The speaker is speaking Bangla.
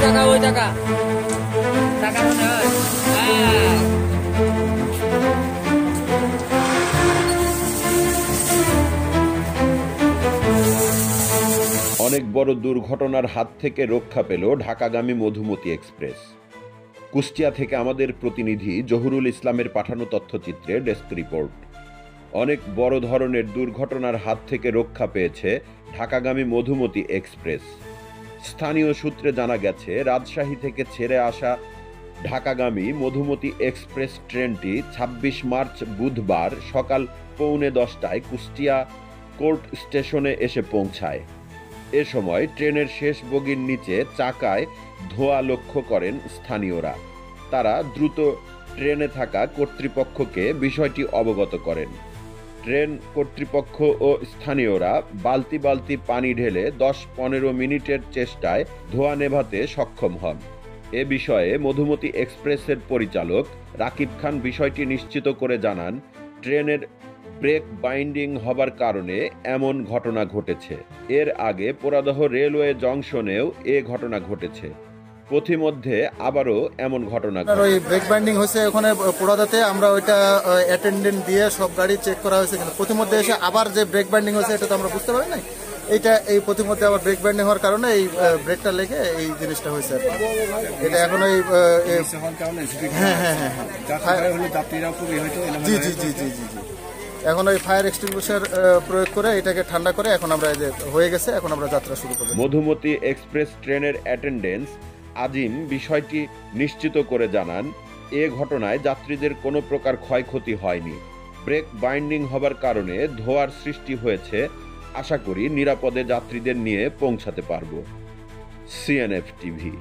টাকা টাকা মনে হয়। অনেক বড় দুর্ঘটনার হাত থেকে রক্ষা পেল ঢাকাগামী মধুমতি এক্সপ্রেস। কুষ্টিয়া থেকে আমাদের প্রতিনিধি জহুরুল ইসলামের পাঠানো তথ্যচিত্রে ডেস্ক রিপোর্ট। অনেক বড় ধরনের দুর্ঘটনার হাত থেকে রক্ষা পেয়েছে ঢাকাগামী মধুমতি এক্সপ্রেস। স্থানীয় সূত্রে জানা গেছে, রাজশাহী থেকে ছেড়ে আসা ঢাকাগামী মধুমতি এক্সপ্রেস ট্রেনটি ২৬ মার্চ বুধবার সকাল 9:45টায় কুষ্টিয়া কোর্ট স্টেশনে এসে পৌঁছায়। এ সময় ট্রেনের শেষ বগির নিচে চাকায় ধোঁয়া লক্ষ্য করেন স্থানীয়রা। তারা দ্রুত ট্রেনে থাকা কর্তৃপক্ষকে বিষয়টি অবগত করেন। ট্রেন কর্তৃপক্ষ ও স্থানীয়রা বালতি বালতি পানি ঢেলে 10-15 মিনিটের চেষ্টায় ধোঁয়া নেভাতে সক্ষম হন। এ বিষয়ে মধুমতি এক্সপ্রেসের পরিচালক রাকিব খান বিষয়টি নিশ্চিত করে জানান, ট্রেনের ব্রেক বাইন্ডিং হবার কারণে এমন ঘটনা ঘটেছে। এর আগে পোড়াদহ রেলওয়ে জংশনেও এ ঘটনা ঘটেছে। পথিমধ্যে আবারও এমন ঘটনা ঘটে। ওই ব্রেক বাইন্ডিং হয়েছে ওখানে পোড়াদাতে, আমরা ওইটা অ্যাটেন্ডেন্ট দিয়ে সব গাড়ি চেক করা হয়েছে, কিন্তু পথিমধ্যে এসে আবার যে ব্রেক বাইন্ডিং হয়েছে এটা তো আমরা বুঝতে পারি না। এইটা এই পথিমধ্যে আবার ব্রেক বাইন্ডিং হওয়ার কারণে এই ব্রেকটা লেগে এই জিনিসটা হয়েছে। এটা এখন ওই হ্যাঁ হ্যাঁ হ্যাঁ জি জি জি জি জি জি এখন ওই ফায়ার এক্সটিংগুইশার প্রয়োগ করে এটাকে ঠান্ডা করে এখন আমরা হয়ে গেছে, এখন আমরা যাত্রা শুরু করব। মধুমতি এক্সপ্রেস ট্রেনের অ্যাটেন্ডেন্স আজিম বিষয়টি নিশ্চিত করে জানান, এ ঘটনায় যাত্রীদের কোনো প্রকার ক্ষয়ক্ষতি হয়নি। ব্রেক বাইন্ডিং হবার কারণে ধোঁয়ার সৃষ্টি হয়েছে। আশা করি নিরাপদে যাত্রীদের নিয়ে পৌঁছাতে পারব। CNF TV.